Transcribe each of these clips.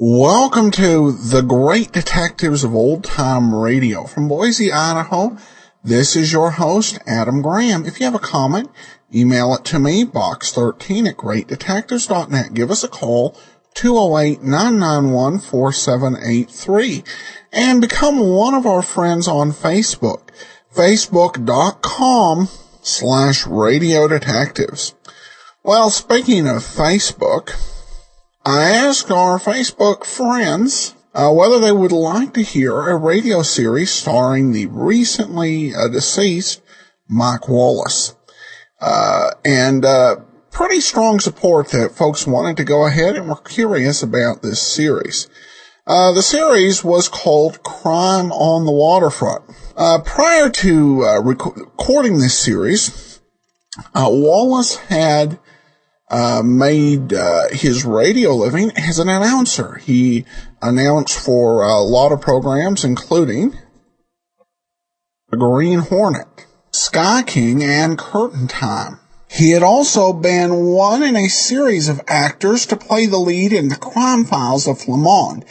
Welcome to The Great Detectives of Old Time Radio. From Boise, Idaho, this is your host, Adam Graham. If you have a comment, email it to me, box13@greatdetectives.net. Give us a call, 208-991-4783. And become one of our friends on Facebook, facebook.com/Radio Detectives. Well, speaking of Facebook, I asked our Facebook friends whether they would like to hear a radio series starring the recently deceased Mike Wallace. And pretty strong support that folks wanted to go ahead and were curious about this series. The series was called Crime on the Waterfront. Prior to recording this series, Wallace had made his radio living as an announcer. He announced for a lot of programs, including The Green Hornet, Sky King, and Curtain Time. He had also been one in a series of actors to play the lead in The Crime Files of Lamont.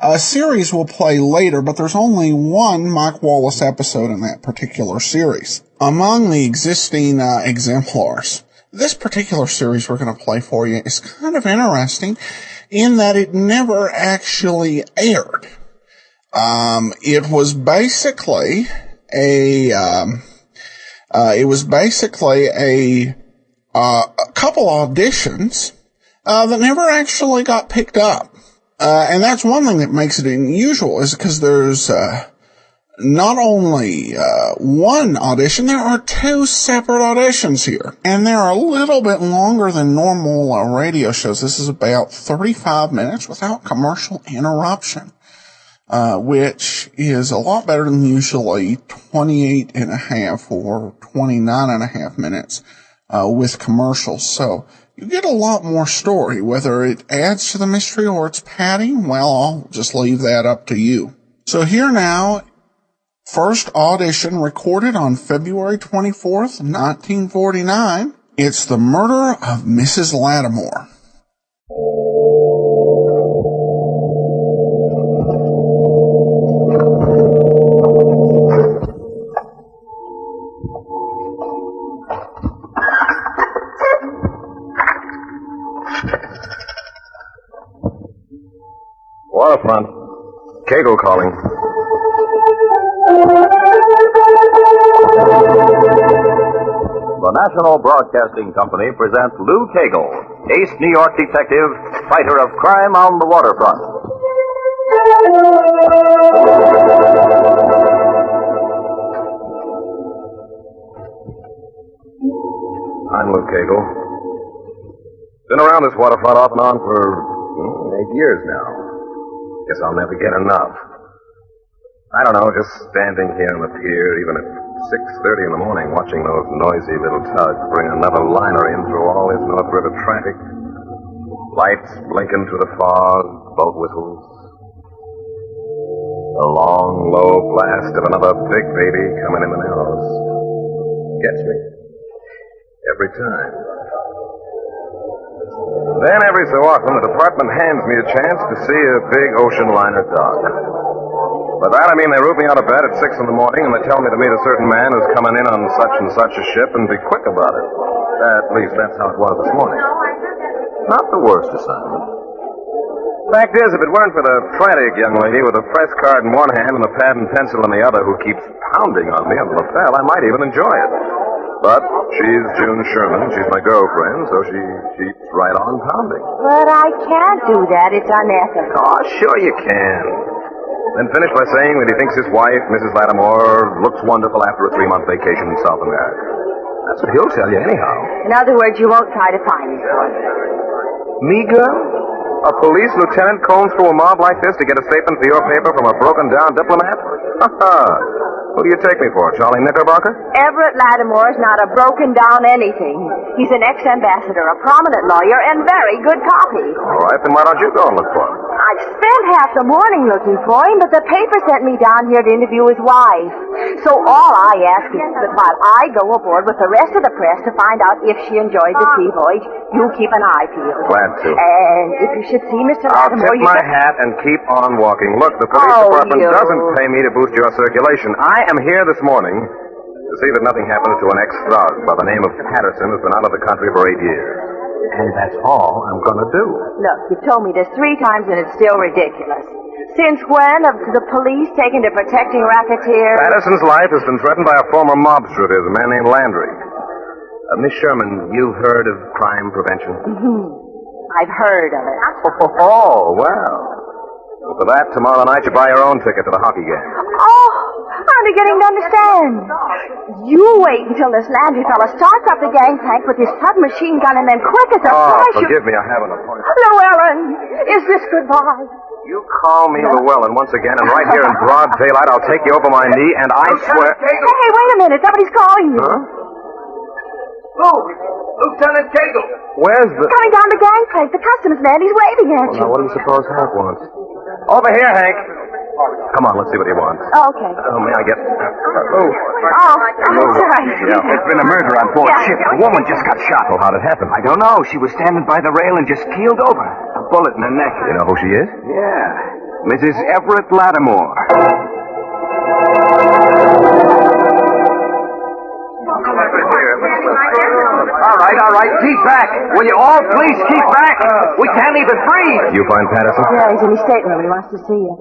A series we'll play later, but there's only one Mike Wallace episode in that particular series. Among the existing exemplars, this particular series we're going to play for you is kind of interesting in that it never actually aired. It was basically a couple auditions that never actually got picked up. And that's one thing that makes it unusual, is because there's not only one audition, there are two separate auditions here. And they're a little bit longer than normal radio shows. This is about 35 minutes without commercial interruption, which is a lot better than usually 28 and a half or 29 and a half minutes with commercials. So you get a lot more story. Whether it adds to the mystery or it's padding, well, I'll just leave that up to you. So here now, first audition recorded on February 24th, 1949. It's The Murder of Mrs. Lattimore. Waterfront. Kagle calling. The National Broadcasting Company presents Lou Kagle, ace New York detective, fighter of crime on the waterfront. I'm Lou Kagle. Been around this waterfront off and on for 8 years now. Guess I'll never get enough. I don't know, just standing here on the pier, even at 6:30 in the morning, watching those noisy little tugs bring another liner in through all this North River traffic. Lights blinking through the fog, boat whistles. The long, low blast of another big baby coming in the narrows. Gets me. Every time. Then every so often, the department hands me a chance to see a big ocean liner dock. By that I mean they root me out of bed at 6 in the morning and they tell me to meet a certain man who's coming in on such and such a ship and be quick about it. At least that's how it was this morning. Not the worst assignment. Fact is, if it weren't for the frantic young lady with a press card in one hand and a pad and pencil in the other who keeps pounding on me on the lapel, I might even enjoy it. But she's June Sherman, she's my girlfriend, so she keeps right on pounding. But I can't do that. It's unethical. Oh, sure you can. Then finish by saying that he thinks his wife, Mrs. Lattimore, looks wonderful after a 3-month vacation in South America. That's what he'll tell you anyhow. In other words, you won't try to find me for me. Me, girl? A police lieutenant combs through a mob like this to get a statement for your paper from a broken-down diplomat? Who do you take me for, Charlie Knickerbocker? Everett Lattimore is not a broken-down anything. He's an ex-ambassador, a prominent lawyer, and very good copy. All right, then why don't you go and look for him? I've spent half the morning looking for him, but the paper sent me down here to interview his wife. So all I ask is that while I go aboard with the rest of the press to find out if she enjoys the sea voyage, you keep an eye peeled. Glad to. And if you should see Mr. I'll Lattimore, tip my hat and keep on walking. Look, the police department doesn't pay me to boost your circulation. I am here this morning to see that nothing happens to an ex-thug by the name of Patterson who's been out of the country for 8 years. And that's all I'm going to do. Look, you've told me this 3 times and it's still ridiculous. Since when have the police taken to protecting racketeers? Patterson's life has been threatened by a former mobster of his, a man named Landry. Miss Sherman, you've heard of crime prevention? I've heard of it. Oh, well. For that, tomorrow night you buy your own ticket to the hockey game. Oh, I'm beginning to understand. You wait until this Landry fella starts up the gangplank with his submachine gun and then quick as a flash... forgive me, I have an appointment. Llewellyn, is this goodbye? You call me Llewellyn once again, and right here in broad daylight I'll take you over my knee, and I swear... Hey, wait a minute. Somebody's calling you. Huh? Oh, Lieutenant Kagle. Where's the... Coming down the gangplank. The customs man. He's waving at you. Now, what do you suppose Hank wants? Over here, Hank. Come on, let's see what he wants. Okay. Oh, may I get... Oh, sorry. Yeah. There's been a murder on board ship. A woman just got shot. Oh, how'd it happen? I don't know. She was standing by the rail and just keeled over. A bullet in her neck. You know who she is? Yeah. Mrs. Everett Lattimore. All right. Keep back. Will you all please keep back? We can't even breathe. You find Patterson? Yeah, he's in his stateroom. He wants to see you.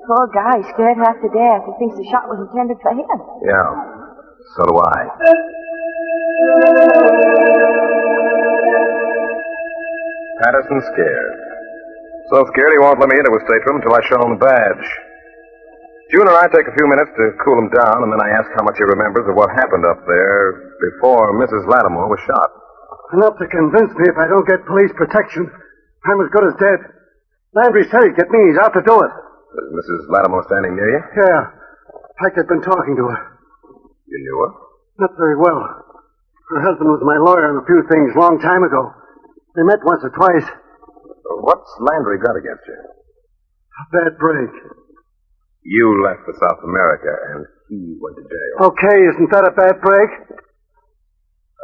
Poor guy, scared half to death. He thinks the shot was intended for him. Yeah. So do I. Patterson's scared. So scared he won't let me into his stateroom until I show him the badge. June and I take a few minutes to cool him down, and then I ask how much he remembers of what happened up there before Mrs. Lattimore was shot. Enough to convince me if I don't get police protection, I'm as good as dead. Landry said he'd get me. He's out to do it. Is Mrs. Lattimore standing near you? Yeah. In fact, I've been talking to her. You knew her? Not very well. Her husband was my lawyer on a few things long time ago. They met once or twice. What's Landry got against you? A bad break. You left for South America, and he went to jail. Okay, isn't that a bad break?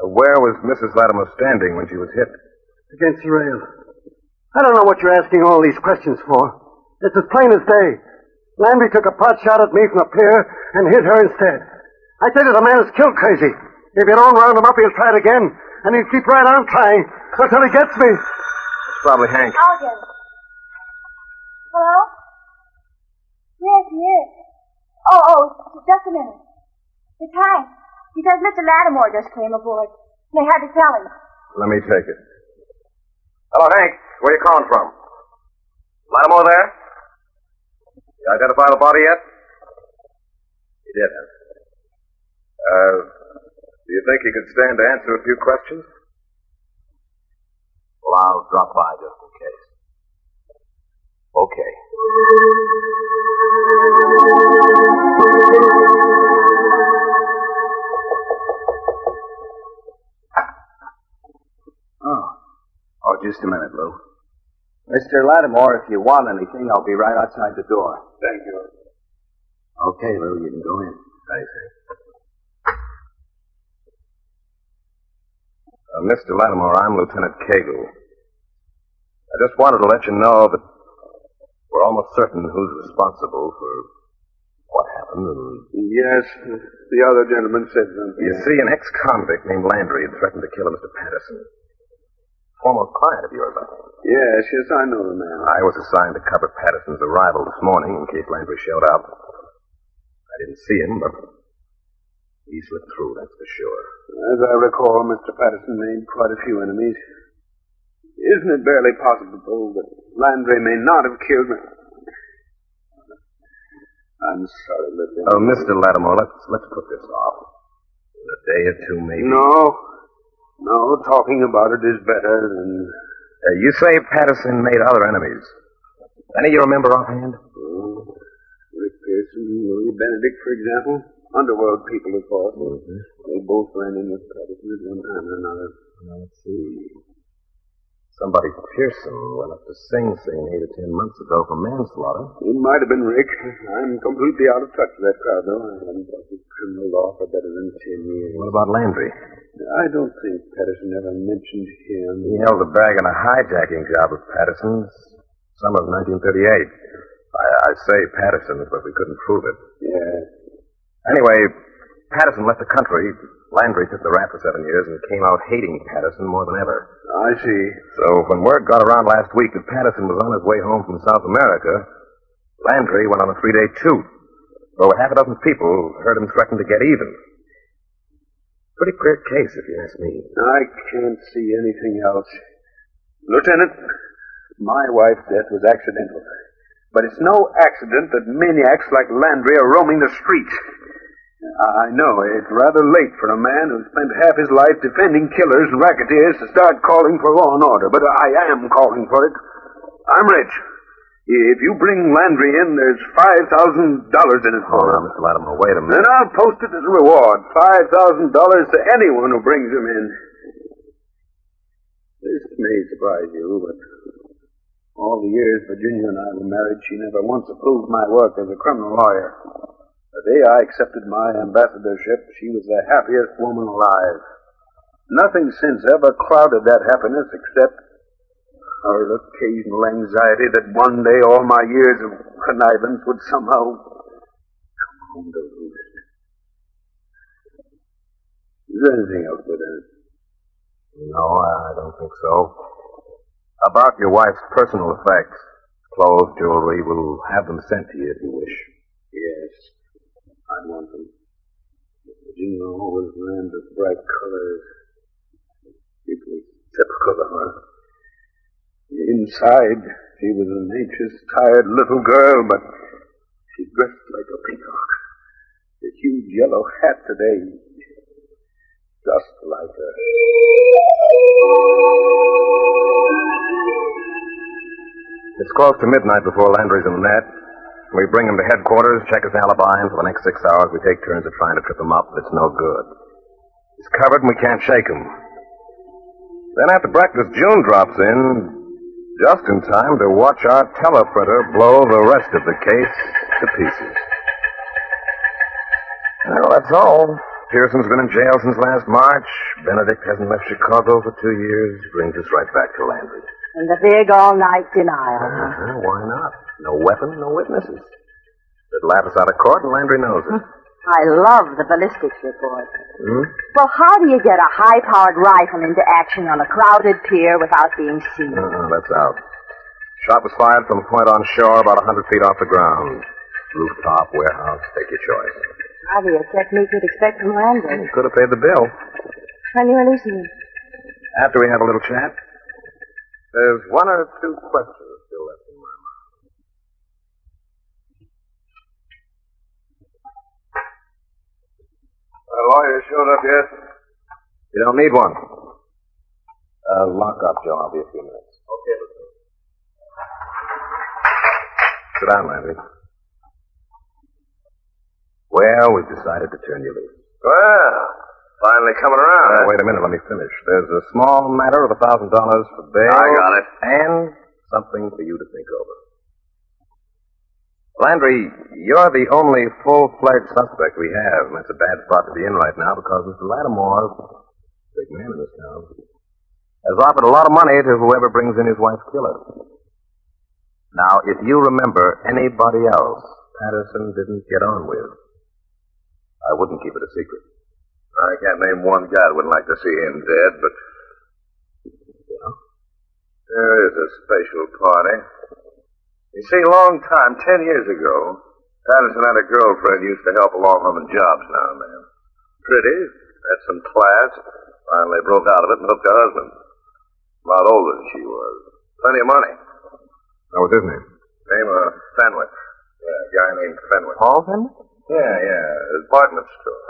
Where was Mrs. Lattimore standing when she was hit? Against the rail. I don't know what you're asking all these questions for. It's as plain as day. Landry took a pot shot at me from a pier and hit her instead. I say that the man is killed crazy. If you don't round him up, he'll try it again, and he'll keep right on trying until he gets me. It's probably Hank. I'll get it. Hello? Yes, he is. Oh, just a minute. It's Hank. He says Mr. Lattimore just came aboard. They had to tell him. Let me take it. Hello, Hank. Where are you calling from? Lattimore there? You identify the body yet? He did, huh? Do you think he could stand to answer a few questions? Well, I'll drop by just in case. Okay. Oh, just a minute, Lou. Mr. Lattimore, if you want anything, I'll be right outside the door. Thank you. Okay, Lou, you can go in. Thanks, Hank. Mr. Lattimore, I'm Lieutenant Kagle. I just wanted to let you know that we're almost certain who's responsible for what happened. Yes, the other gentleman said something. You see, an ex-convict named Landry had threatened to kill Mr. Patterson. Former client of yours, I think. Yes, I know the man. I was assigned to cover Patterson's arrival this morning in case Landry showed up. I didn't see him, but he slipped through, that's for sure. As I recall, Mr. Patterson made quite a few enemies. Isn't it barely possible that Landry may not have killed me? I'm sorry, Lieutenant. Oh, Mr. Lattimore, let's put this off. A day or two, maybe. No, talking about it is better than You say Patterson made other enemies. Any you remember offhand? Oh, Rick Pearson, Louis Benedict, for example. Underworld people, of course. Mm-hmm. They both ran in with Patterson at one time or another. Now, let's see. Somebody Pearson went up to Sing Sing 8 or 10 months ago for manslaughter. It might have been Rick. I'm completely out of touch with that crowd, though. I haven't dealt with criminal law for better than 10 years. What about Landry? I don't think Patterson ever mentioned him. He held the bag on a hijacking job with Patterson's summer of 1938. I say Patterson's, but we couldn't prove it. Yeah. Anyway, Patterson left the country. Landry took the rap for 7 years and came out hating Patterson more than ever. I see. So when word got around last week that Patterson was on his way home from South America, Landry went on a 3-day toot. Though half a dozen people heard him threaten to get even. Pretty clear case, if you ask me. I can't see anything else. Lieutenant, my wife's death was accidental. But it's no accident that maniacs like Landry are roaming the streets. I know it's rather late for a man who spent half his life defending killers and racketeers to start calling for law and order, but I am calling for it. I'm rich. If you bring Landry in, there's $5,000 in it for Oh, now, him. Mr. Lattimore, wait a minute. Then I'll post it as a reward. $5,000 to anyone who brings him in. This may surprise you, but all the years Virginia and I were married, she never once approved my work as a criminal lawyer. The day I accepted my ambassadorship, she was the happiest woman alive. Nothing since ever clouded that happiness except her occasional anxiety that one day all my years of connivance would somehow come home to roost. Is there anything else, Lieutenant? No, I don't think so. About your wife's personal effects, clothes, jewelry, we'll have them sent to you if you wish. Yes. I want them. Virginia always ran with bright colors. It was typical of her. Inside, she was an anxious, tired little girl, but she dressed like a peacock. The huge yellow hat today, just like her. It's close to midnight before Landry's in the net. We bring him to headquarters, check his alibi, and for the next 6 hours we take turns at trying to trip him up, but it's no good. He's covered and we can't shake him. Then after breakfast, June drops in, just in time to watch our teleprinter blow the rest of the case to pieces. Well, that's all. Pearson's been in jail since last March. Benedict hasn't left Chicago for 2 years. Brings us right back to Landry. And the big all-night denial. Why not? No weapon, no witnesses. They'd laugh us out of court, and Landry knows it. I love the ballistics report. Hmm? Well, how do you get a high-powered rifle into action on a crowded pier without being seen? That's out. Shot was fired from a point on shore about 100 feet off the ground. Rooftop, warehouse, take your choice. Probably a technique you'd expect from Landry. He could have paid the bill. When you release him. After we have a little chat, there's one or two questions still left in my mind. The lawyer showed up yet? You don't need one. Lock up, Joe. I'll be a few minutes. Okay, Sit down, Landry. Well, we've decided to turn you loose. Well, finally coming around. Wait a minute, let me finish. There's a small matter of $1,000 for bail. I got it. And something for you to think over. Landry, you're the only full-fledged suspect we have, and that's a bad spot to be in right now because Mr. Lattimore, big man in this town, has offered a lot of money to whoever brings in his wife's killer. Now, if you remember anybody else Patterson didn't get on with, I wouldn't keep it a secret. I can't name one guy that wouldn't like to see him dead, but there is a special party. You see, a long time, 10 years ago, Patterson had a girlfriend who used to help along home in jobs now and then. Pretty, had some class, finally broke out of it and hooked her husband. A lot older than she was. Plenty of money. What was his name? Name of Fenwick. Yeah, a guy named Fenwick. Paul Fenwick? Yeah, department store.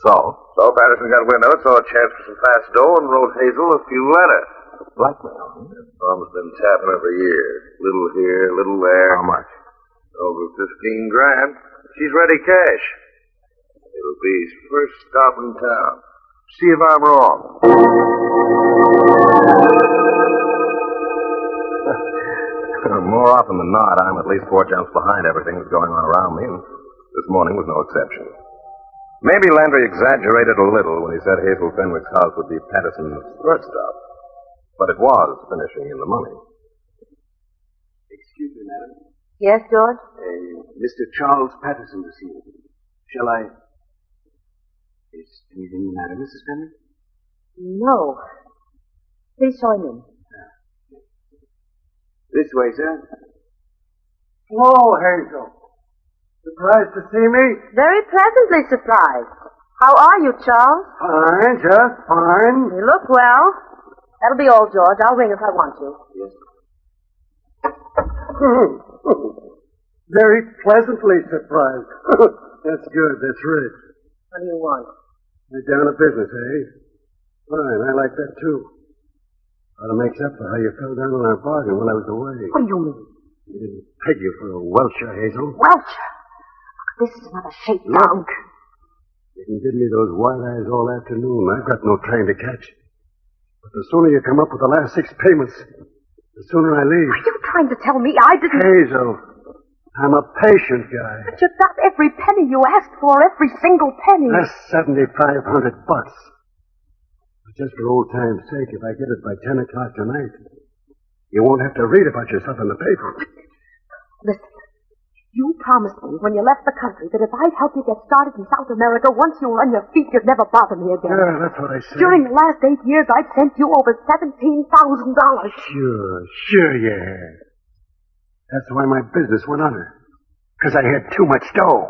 So Patterson got wind of it, saw a chance for some fast dough, and wrote Hazel a few letters. blackmail. Mom's been tapping her for years. Little here, little there. How much? Over 15 grand. She's ready cash. It'll be his first stop in town. See if I'm wrong. More often than not, I'm at least 4 jumps behind everything that's going on around me, and this morning was no exception. Maybe Landry exaggerated a little when he said Hazel Fenwick's house would be Patterson's first stop, but it was finishing in the money. Excuse me, madam. Yes, George? Mr. Charles Patterson to see you. Shall I... Is anything the matter, Mrs. Fenwick? No. Please show him in. This way, sir. Hello, Hazel. Surprised to see me? Very pleasantly surprised. How are you, Charles? Fine, just fine. You look well. That'll be all, George. I'll ring if I want you. Yes. Very pleasantly surprised. That's good. That's rich. What do you want? You're down to business, eh? Fine. I like that, too. Ought to make up for how you fell down on our bargain while I was away. What do you mean? I didn't peg you for a welcher, Hazel. Welcher. This is another shakedown. You can give me those wide eyes all afternoon. I've got no train to catch. But the sooner you come up with the last 6 payments, the sooner I leave. Are you trying to tell me I didn't... Hazel, I'm a patient guy. But you got every penny you asked for, every single penny. That's $7,500. Just for old time's sake, if I get it by 10 o'clock tonight, you won't have to read about yourself in the paper. Listen, you promised me when you left the country that if I'd help you get started in South America, once you were on your feet, you'd never bother me again. Yeah, that's what I said. During the last 8 years, I've sent you over $17,000. Sure, yeah. That's why my business went under. Because I had too much dough.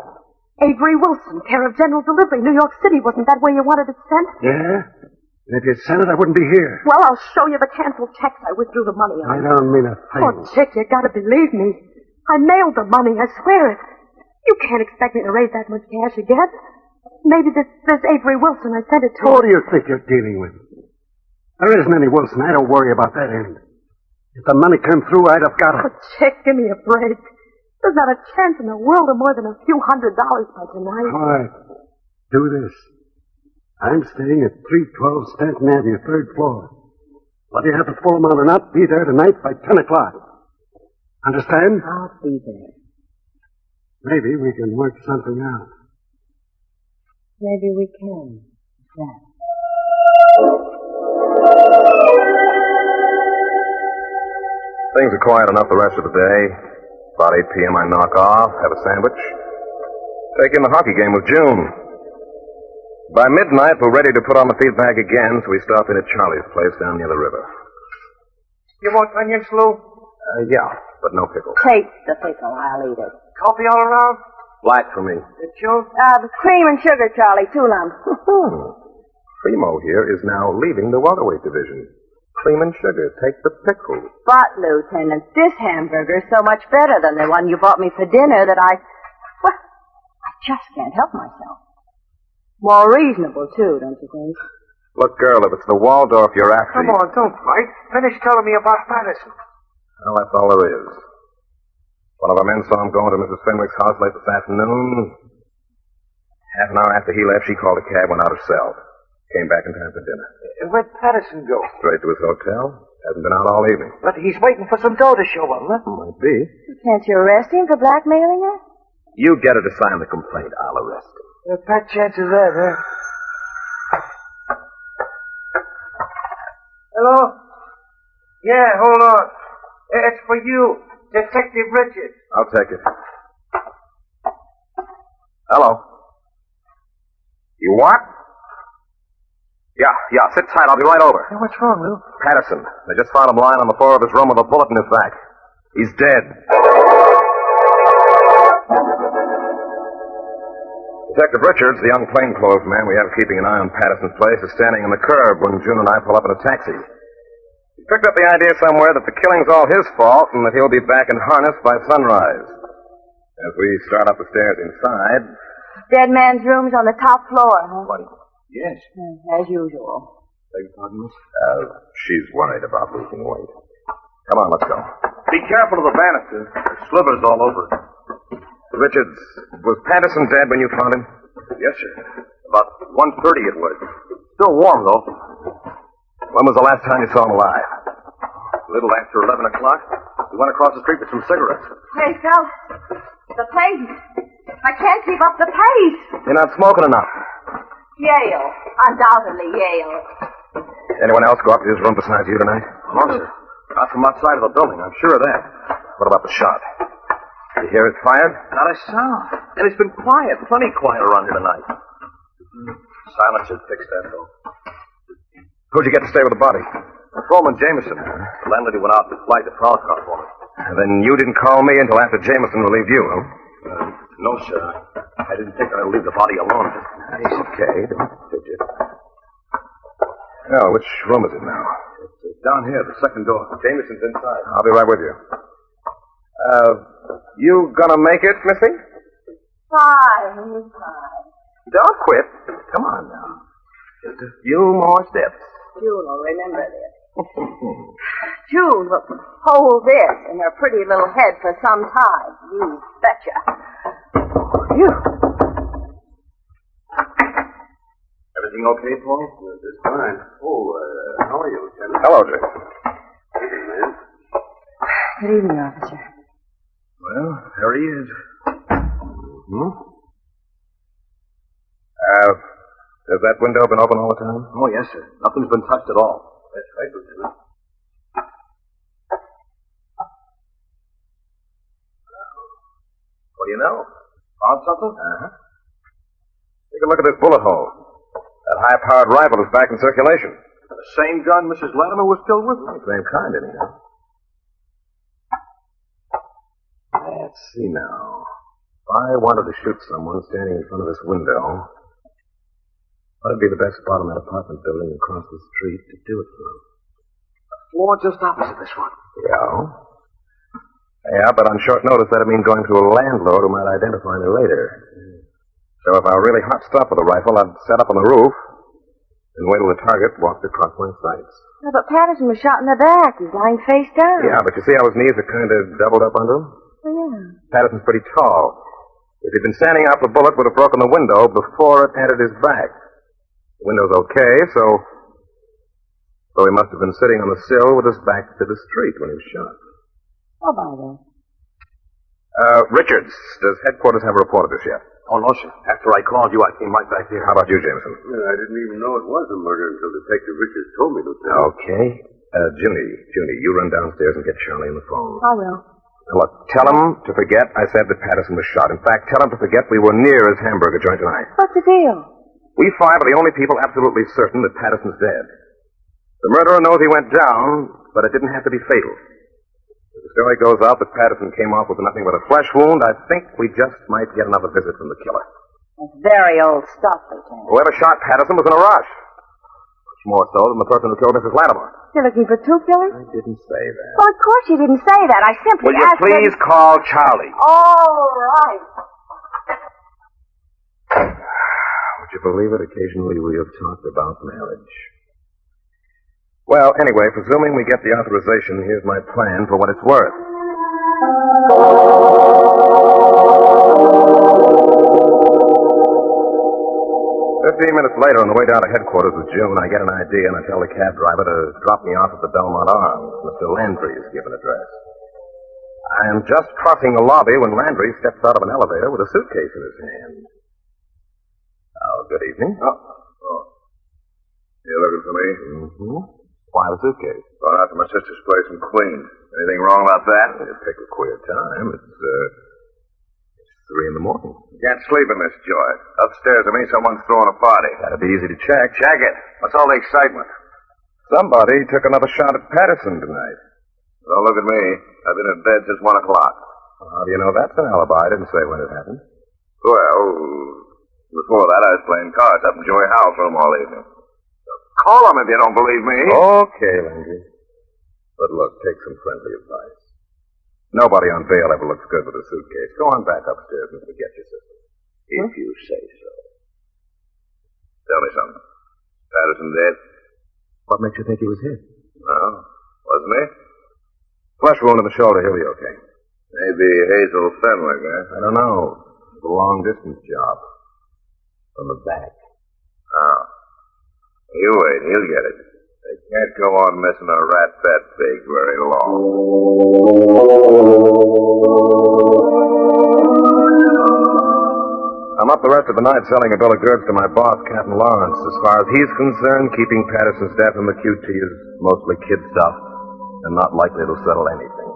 Avery Wilson, care of General Delivery, New York City. Wasn't that where you wanted it sent? Yeah? And if you'd sent it, I wouldn't be here. Well, I'll show you the canceled checks I withdrew the money on. I don't mean a thing. Oh, Chick, you gotta believe me. I mailed the money, I swear it. You can't expect me to raise that much cash again. Maybe this Avery Wilson, I sent it to Who him. do you think you're dealing with? There isn't any Wilson. I don't worry about that end. If the money came through, I'd have got Oh, it. Chick, give me a break. There's not a chance in the world of more than a few $100 by tonight. All right. Do this. I'm staying at 312 Stanton Avenue, 3rd floor. Whether you have the full amount or not, be there tonight by 10 o'clock. Understand? I'll be there. Maybe we can work something out. Maybe we can. Yeah. Things are quiet enough the rest of the day. About 8 p.m. I knock off, have a sandwich, take in the hockey game with June. By midnight, we're ready to put on the feedback again, so we stop in at Charlie's place down near the river. You want onions, Lou? Yeah, but no pickle. Take the pickle. I'll eat it. Coffee all around? Black for me. June? Cream and sugar, Charlie. 2 lumps. Primo here is now leaving the welterweight division. Cream and sugar. Take the pickle. But, Lieutenant, this hamburger's so much better than the one you bought me for dinner that I just can't help myself. More reasonable, too, don't you think? Look, girl, if it's the Waldorf you're after... Come on, don't fight. Finish telling me about Patterson. Well, that's all there is. One of our men saw him going to Mrs. Fenwick's house late this afternoon. Half an hour after he left, she called a cab, went out herself. Came back in time for dinner. Where'd Patterson go? Straight to his hotel. Hasn't been out all evening. But he's waiting for some dough to show up, huh? Might be. Can't you arrest him for blackmailing her? You get her to sign the complaint. I'll arrest him. Fat chance of that, huh? Hello? Yeah, hold on. It's for you, Detective Richards. I'll take it. Hello. You what? Yeah, sit tight. I'll be right over. Hey, what's wrong, Lou? Patterson. They just found him lying on the floor of his room with a bullet in his back. He's dead. Detective Richards, the young plainclothes man we have keeping an eye on Patterson's place, is standing on the curb when June and I pull up in a taxi. He picked up the idea somewhere that the killing's all his fault and that he'll be back in harness by sunrise. As we start up the stairs inside... Dead man's room's on the top floor, huh? What? Yes. As usual. Beg your pardon, miss? She's worried about losing weight. Come on, let's go. Be careful of the banister. There's slivers all over it. Richards, was Patterson dead when you found him? Yes, sir. About 1:30 it was. Still warm, though. When was the last time you saw him alive? A little after 11 o'clock. We went across the street with some cigarettes. Hey, fellas, the pace. I can't keep up the pace. You're not smoking enough. Yale. Undoubtedly Yale. Anyone else go up to his room besides you tonight? No, sir. Not from outside of the building. I'm sure of that. What about the shot? You hear it fired? Not a sound. And it's been quiet. Plenty quiet around here tonight. Silence should fix that, though. Who'd you get to stay with the body? Patrolman Jameson. The landlady went out to flag the prowl car for me. And then you didn't call me until after Jameson relieved you, huh? No, sir. I didn't think I'd leave the body alone. Okay, did you? Oh, which room is it now? It's down here, the second door. Jameson's inside. I'll be right with you. You gonna make it, Missy? Fine. Don't quit. Come on now. Just a few more steps. June will remember this. June will hold this in her pretty little head for some time. You betcha. Phew. Everything okay, Paul? Just fine. How are you, Lieutenant? Hello, Jason. Evening, man. Good evening, officer. Well, there he is. Has that window been open all the time? Oh, yes, sir. Nothing's been touched at all. That's right, Lieutenant. What do you know? Found something? Uh-huh. Take a look at this bullet hole. That high-powered rifle is back in circulation. The same gun Mrs. Lattimore was killed with? Same kind, anyhow. Let's see now. If I wanted to shoot someone standing in front of this window, what would be the best spot in that apartment building across the street to do it from? The floor just opposite this one. Yeah, but on short notice, that'd mean going through a landlord who might identify me later. So if I were really hot stuff with a rifle, I'd set up on the roof and wait till the target walked across my sights. Yeah, but Patterson was shot in the back. He's lying face down. Yeah, but you see how his knees are kind of doubled up under him? Oh, yeah. Patterson's pretty tall. If he'd been standing out, the bullet would have broken the window before it entered his back. The window's okay, so he must have been sitting on the sill with his back to the street when he was shot. Oh, by then. Richards, does headquarters have a report of this yet? Oh, no, sir. After I called you, I came right back here. How about you, Jameson? Yeah, I didn't even know it was a murder until Detective Richards told me, Lieutenant. Okay. Junie, you run downstairs and get Charlie on the phone. I will. Now, look, tell him to forget I said that Patterson was shot. In fact, tell him to forget we were near his hamburger joint tonight. What's the deal? We five are the only people absolutely certain that Patterson's dead. The murderer knows he went down, but it didn't have to be fatal. If the story goes out that Patterson came off with nothing but a flesh wound, I think we just might get another visit from the killer. That's very old stuff, Lieutenant. Whoever shot Patterson was in a rush. Much more so than the person who killed Mrs. Lattimore. You're looking for two killers? I didn't say that. Well, of course you didn't say that. I simply Will you asked please him... call Charlie? All right. Would you believe it? Occasionally we have talked about marriage. Well, anyway, presuming we get the authorization, here's my plan for what it's worth. 15 minutes later, on the way down to headquarters with June, I get an idea and I tell the cab driver to drop me off at the Belmont Arms. Mr. Landry's given address. I am just crossing the lobby when Landry steps out of an elevator with a suitcase in his hand. Oh, good evening. Oh. You looking for me? Mm-hmm. Why the suitcase? Going out to my sister's place in Queens. Anything wrong about that? You pick a queer time. It's 3 in the morning. Can't sleep in this joint. Upstairs to me, someone's throwing a party. That'd be easy to check. Check it. What's all the excitement? Somebody took another shot at Patterson tonight. Don't look at me. I've been in bed since 1 o'clock. Well, how do you know that's an alibi? I didn't say when it happened. Well, before that, I was playing cards up in Joey Howell's room all evening. So call him if you don't believe me. Okay, Landry. But look, take some friendly advice. Nobody on bail ever looks good with a suitcase. Go on back upstairs and forget your sister. If you say so. Tell me something. Patterson dead? What makes you think he was hit? Well, wasn't he? Flesh wound in the shoulder. He'll be okay. Maybe Hazel Fenwick, eh? I don't know. It's a long-distance job. From the back. Oh. You wait. He'll get it. They can't go on missing a rat that big very long. I'm up the rest of the night selling a bill of goods to my boss, Captain Lawrence. As far as he's concerned, keeping Patterson's death in the QT is mostly kid stuff and not likely to settle anything.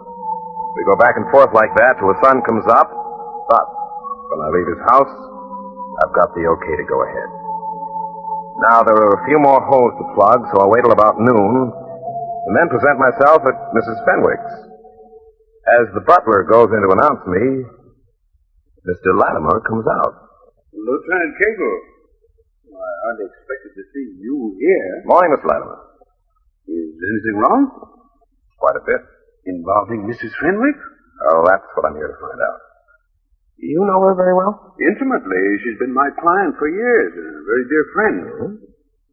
We go back and forth like that till the sun comes up. But when I leave his house, I've got the okay to go ahead. Now, there are a few more holes to plug, so I'll wait till about noon and then present myself at Mrs. Fenwick's. As the butler goes in to announce me, Mr. Lattimore comes out. Lieutenant Kagle, I hardly expected to see you here. Morning, Mr. Lattimore. Is anything wrong? Quite a bit. Involving Mrs. Fenwick? Oh, that's what I'm here to find out. You know her very well? Intimately. She's been my client for years and a very dear friend. Mm-hmm.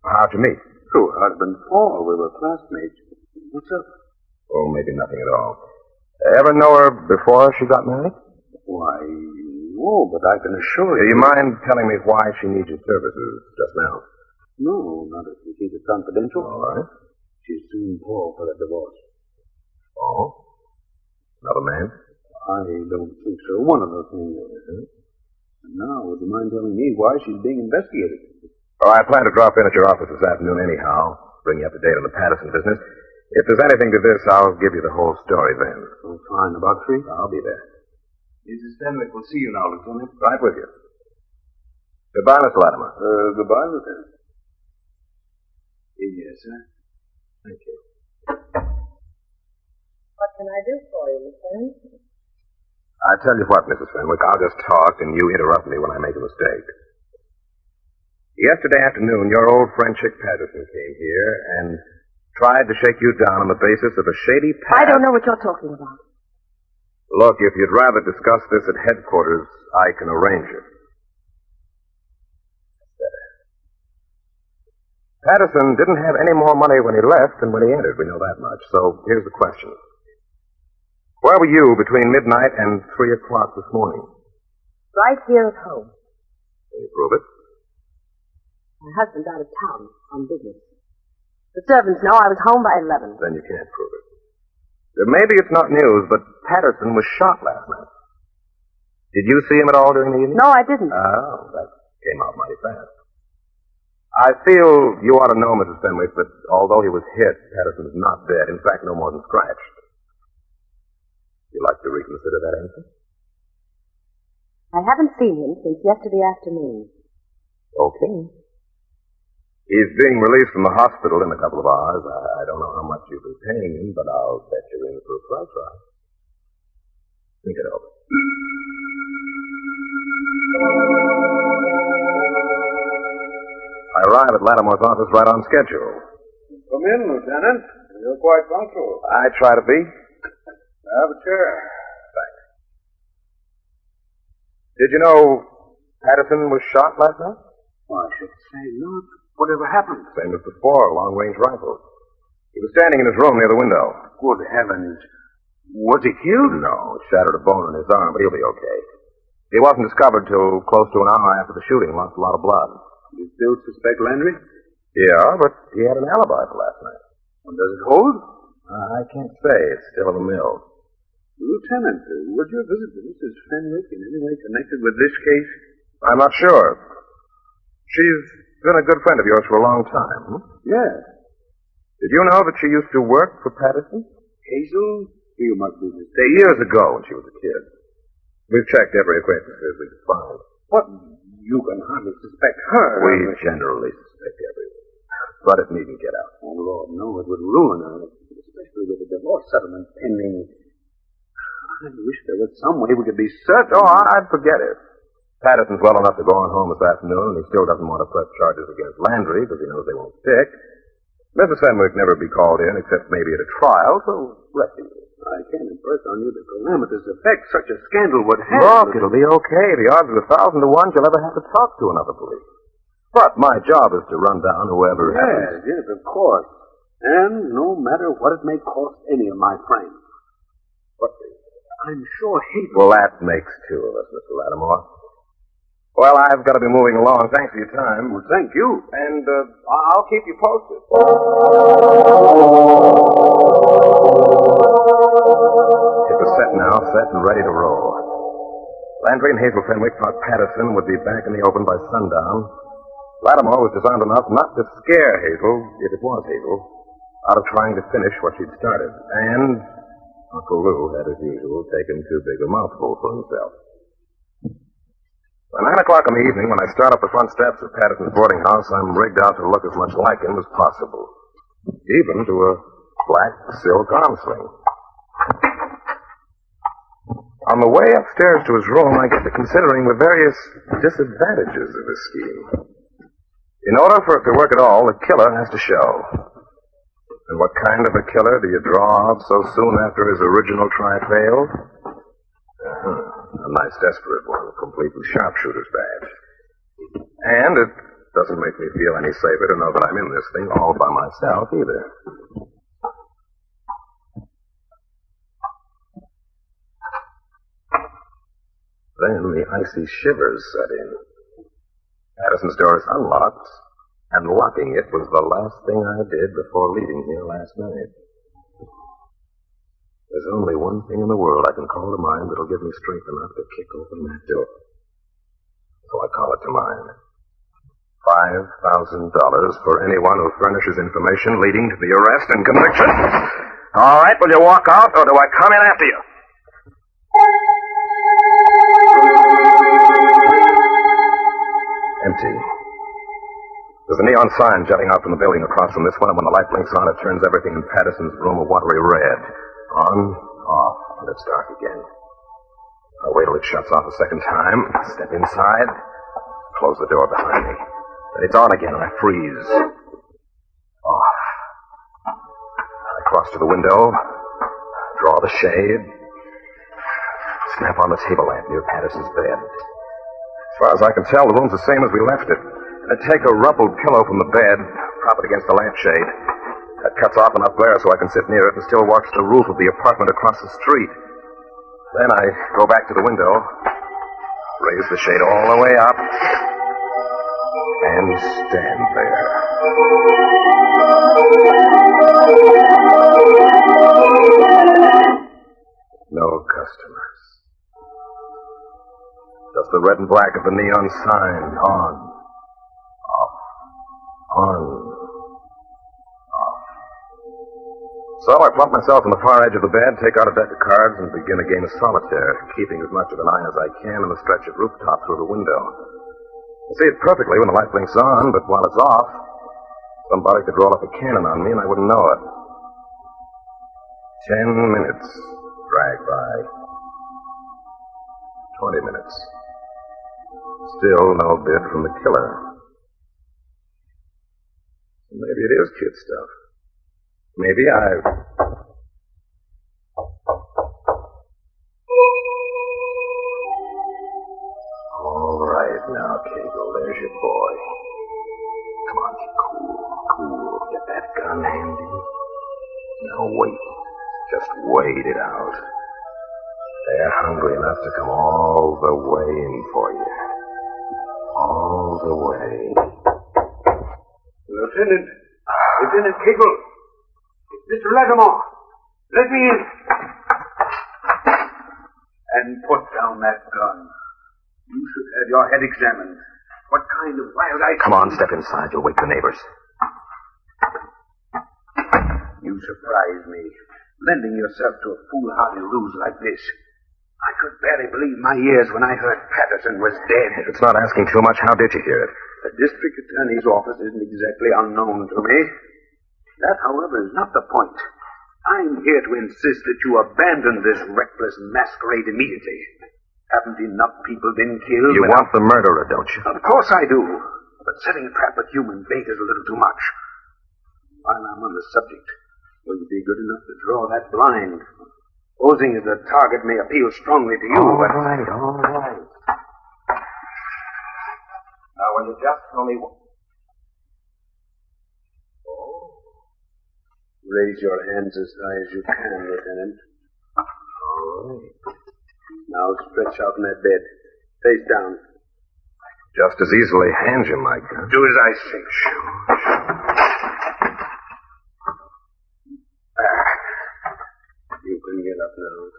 How'd you meet? Through her husband, Paul. We were classmates. What's up? Oh, maybe nothing at all. Ever know her before she got married? Why, no, but I can assure you... Do you mind telling me why she needs your services just now? No, not if you keep it confidential. All right. She's suing Paul for a divorce. Oh? Another man? I don't think so. One of the things. And now, would you mind telling me why she's being investigated? Oh, I plan to drop in at your office this afternoon anyhow. Bring you up to date on the Patterson business. If there's anything to this, I'll give you the whole story then. Oh, fine. About 3? I'll be there. Mrs. Fenwick will see you now, Lieutenant. Right with you. Goodbye, Mr. Lattimore. Goodbye, Lieutenant. Yes, sir. Thank you. What can I do for you, Lieutenant? I tell you what, Mrs. Fenwick, I'll just talk and you interrupt me when I make a mistake. Yesterday afternoon, your old friend Chick Patterson came here and tried to shake you down on the basis of a shady past. I don't know what you're talking about. Look, if you'd rather discuss this at headquarters, I can arrange it. Patterson didn't have any more money when he left than when he entered. We know that much. So here's the question. Where were you between midnight and 3 o'clock this morning? Right here at home. Can you prove it? My husband's out of town on business. The servants know I was home by 11. Then you can't prove it. Maybe it's not news, but Patterson was shot last night. Did you see him at all during the evening? No, I didn't. Oh, that came out mighty fast. I feel you ought to know, Mrs. Fenwick, that although he was hit, Patterson is not dead. In fact, no more than scratched. You'd like to reconsider that answer? I haven't seen him since yesterday afternoon. Okay. He's being released from the hospital in a couple of hours. I don't know how much you'll be paying him, but I'll bet you're in for a price rise. Think it over. I arrive at Lattimore's office right on schedule. Come in, Lieutenant. You're quite punctual. I try to be. Have a chair. Thanks. Did you know Patterson was shot last night? Well, I should say not. Whatever happened? Same as before, long-range rifle. He was standing in his room near the window. Good heavens. Was he killed? No, it shattered a bone in his arm, but he'll be okay. He wasn't discovered till close to an hour after the shooting. Lost a lot of blood. You still suspect Landry? Yeah, but he had an alibi for last night. Well, does it hold? I can't say. It's still in the mill. Lieutenant, would your visit to Mrs. Fenwick in any way connected with this case? I'm not sure. She's been a good friend of yours for a long time. Yes. Did you know that she used to work for Patterson? Hazel? You must be mistaken. Years ago when she was a kid. We've checked every acquaintance we could find. What? You can hardly suspect her. We generally suspect everyone. But it needn't get out. Oh, Lord, no. It would ruin her. Especially with the divorce settlement pending. I wish there was some way we could be certain. Oh, I'd forget it. Patterson's well enough to go on home this afternoon, and he still doesn't want to press charges against Landry because he knows they won't stick. Mrs. Fenwick never be called in except maybe at a trial, so rest easy. I can't impress on you the calamitous effect such a scandal would have. Look, it'll be okay. The odds are 1,000 to 1 you'll ever have to talk to another police. But my job is to run down whoever happens. Yes, of course. And no matter what it may cost any of my friends. But I'm sure Hazel... Well, that makes two of us, Mr. Lattimore. Well, I've got to be moving along. Thanks for your time. Well, thank you. And I'll keep you posted. It was set now, set and ready to roll. Landry and Hazel Fenwick thought Patterson would be back in the open by sundown. Lattimore was disarmed enough not to scare Hazel, if it was Hazel, out of trying to finish what she'd started. And Uncle Lou had, as usual, taken too big a mouthful for himself. By 9 o'clock in the evening, when I start up the front steps of Patterson's boarding house, I'm rigged out to look as much like him as possible, even to a black silk arm sling. On the way upstairs to his room, I get to considering the various disadvantages of his scheme. In order for it to work at all, the killer has to show. And what kind of a killer do you draw up so soon after his original try failed? A nice desperate one, complete with sharpshooter's badge. And it doesn't make me feel any safer to know that I'm in this thing all by myself, either. Then the icy shivers set in. Patterson's door is unlocked, and locking it was the last thing I did before leaving here last night. There's only one thing in the world I can call to mind that'll give me strength enough to kick open that door. So I call it to mind. $5,000 for anyone who furnishes information leading to the arrest and conviction. All right, will you walk out, or do I come in after you? Empty. There's a neon sign jutting out from the building across from this one, and when the light blinks on, it turns everything in Patterson's room a watery red. On, off, and it's dark again. I wait till it shuts off a second time, step inside, close the door behind me. Then it's on again, and I freeze. Off. I cross to the window, draw the shade, snap on the table lamp near Patterson's bed. As far as I can tell, the room's the same as we left it. And I take a ruffled pillow from the bed, prop it against the lampshade. That cuts off enough glare so I can sit near it and still watch the roof of the apartment across the street. Then I go back to the window, raise the shade all the way up, and stand there. No customers. Just the red and black of the neon sign. On. Off. On. So I plump myself on the far edge of the bed, take out a deck of cards, and begin a game of solitaire, keeping as much of an eye as I can on the stretch of rooftop through the window. I see it perfectly when the light blinks on, but while it's off, somebody could roll up a cannon on me and I wouldn't know it. 10 minutes drag by. 20 minutes. Still no bid from the killer. Maybe it is kid stuff. Maybe I've... All right now, Kagle, there's your boy. Come on, get cool. Get that gun handy. Now wait. Just wait it out. They're hungry enough to come all the way in for you. All the way. Lieutenant Kagle. Mr. Lattimore, let me in. And put down that gun. You should have your head examined. What kind of wild-eyed... Come on, step inside. You'll wake the neighbors. You surprise me, lending yourself to a foolhardy ruse like this. I could barely believe my ears when I heard Patterson was dead. If it's not asking too much, how did you hear it? The district attorney's office isn't exactly unknown to me. That, however, is not the point. I'm here to insist that you abandon this reckless masquerade immediately. Haven't enough people been killed? You want the murderer, don't you? Of course I do. But setting a trap with human bait is a little too much. While I'm on the subject, will you be good enough to draw that blind? Posing as a target may appeal strongly to you, All right. Now, will you just tell me what... Raise your hands as high as you can, Lieutenant. All Now stretch out in that bed. Face down. Just as easily hand you, Mike. Huh? Do as I say. Sure. You can get up now.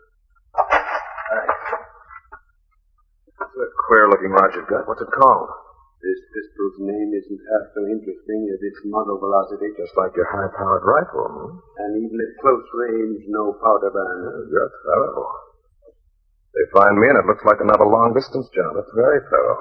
That's a queer-looking rod you've got. What's it called? This pistol's name isn't half so interesting as its muzzle velocity. Just like your high-powered rifle, huh? And even at close range, no powder burn. You're thorough. They find me, and it looks like another long-distance job. That's very thorough.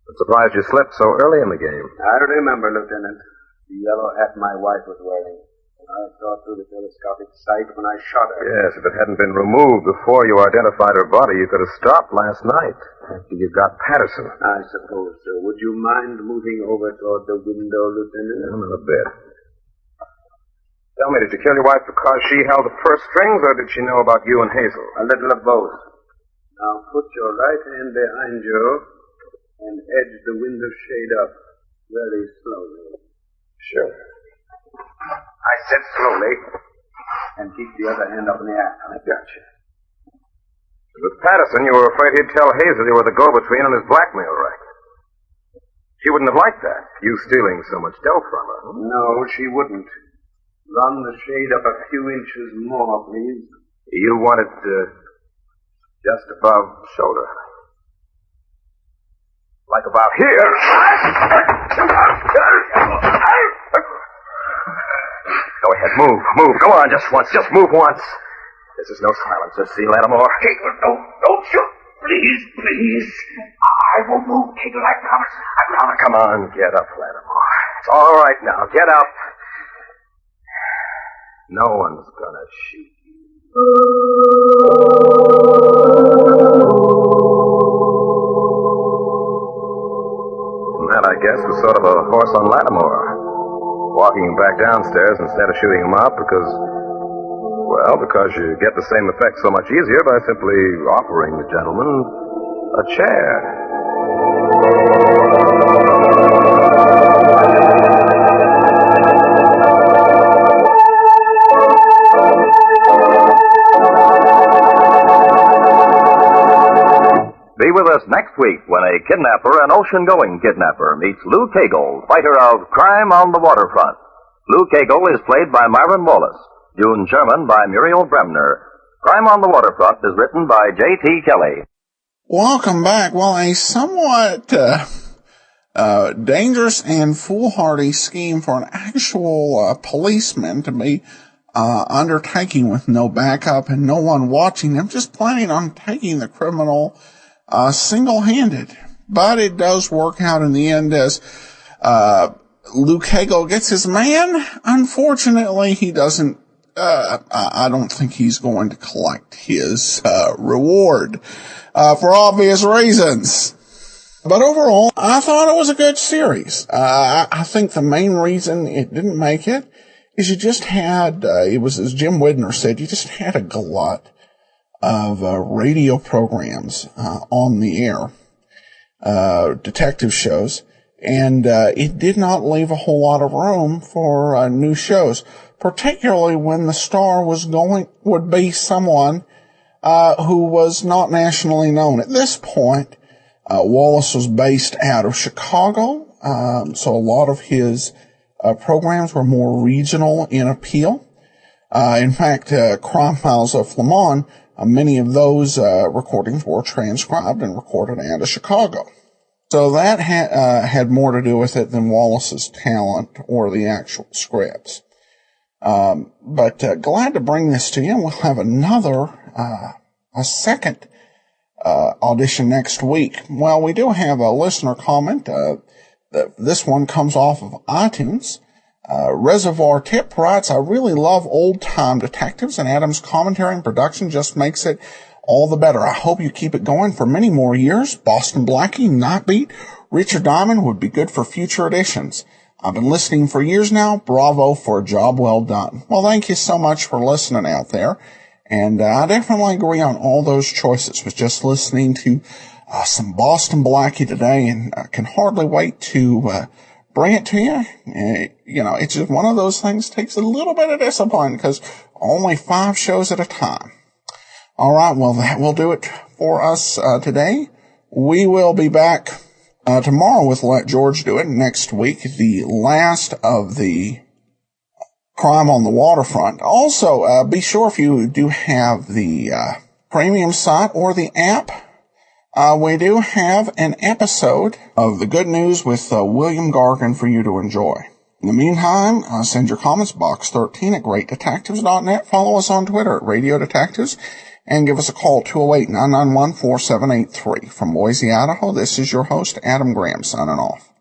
I'm surprised you slept so early in the game. I remember, Lieutenant. The yellow hat my wife was wearing. I saw through the telescopic sight when I shot her. Yes, if it hadn't been removed before you identified her body, you could have stopped last night after you got Patterson. I suppose so. Would you mind moving over toward the window, Lieutenant? Not a bit. Tell me, did you kill your wife because she held the purse strings, or did she know about you and Hazel? A little of both. Now put your right hand behind you and edge the window shade up very slowly. Sure. I said slowly. And keep the other hand up in the air. I got you. With Patterson, you were afraid he'd tell Hazel you were the go-between on his blackmail racket. She wouldn't have liked that, you stealing so much dough from her. No, she wouldn't. Run the shade up a few inches more, please. You want it just above shoulder. Like about here. Go ahead, move. Go on, just once. Just move once. This is no silencer, see, Lattimore? Kagle, don't shoot. Please. I won't move, Kagle, I promise. Come on, get up, Lattimore. It's all right now. Get up. No one's gonna shoot you. And that, I guess, was sort of a horse on Lattimore. Walking him back downstairs instead of shooting him up because you get the same effect so much easier by simply offering the gentleman a chair. Be with us next week when a kidnapper, an ocean-going kidnapper, meets Lou Kagle, fighter of Crime on the Waterfront. Lou Kagle is played by Myron Wallace. June Sherman by Muriel Bremner. Crime on the Waterfront is written by J.T. Kelly. Welcome back. Well, a somewhat dangerous and foolhardy scheme for an actual policeman to be undertaking with no backup and no one watching them, just planning on taking the criminal single-handed. But it does work out in the end as Lou Kagle gets his man. Unfortunately, he doesn't. I don't think he's going to collect his reward for obvious reasons. But overall, I thought it was a good series. I think the main reason it didn't make it is you just had, it was as Jim Widner said, you just had a glut of radio programs on the air, detective shows, and it did not leave a whole lot of room for new shows, particularly when the star would be someone who was not nationally known. At this point, Wallace was based out of Chicago, so a lot of his programs were more regional in appeal. In fact, Crime Files of Flamon, many of those recordings were transcribed and recorded out of Chicago. So that had more to do with it than Wallace's talent or the actual scripts. But glad to bring this to you. We'll have another, a second audition next week. Well, we do have a listener comment. This one comes off of iTunes. Reservoir Tip writes, I really love old-time detectives, and Adam's commentary and production just makes it all the better. I hope you keep it going for many more years. Boston Blackie, Nightbeat, Richard Diamond would be good for future editions. I've been listening for years now. Bravo for a job well done. Well, thank you so much for listening out there. And I definitely agree on all those choices. Was just listening to some Boston Blackie today, and I can hardly wait to bring it to you. It's just one of those things takes a little bit of discipline because only 5 shows at a time. All right, well, that will do it for us today. We will be back tomorrow with Let George Do It. Next week, the last of the Crime on the Waterfront. Also, be sure if you do have the premium site or the app, we do have an episode of The Good News with William Gargan for you to enjoy. In the meantime, send your comments, box 13 at greatdetectives.net. Follow us on Twitter at Radio Detectives, and give us a call, 208-991-4783. From Boise, Idaho, this is your host, Adam Graham, signing off.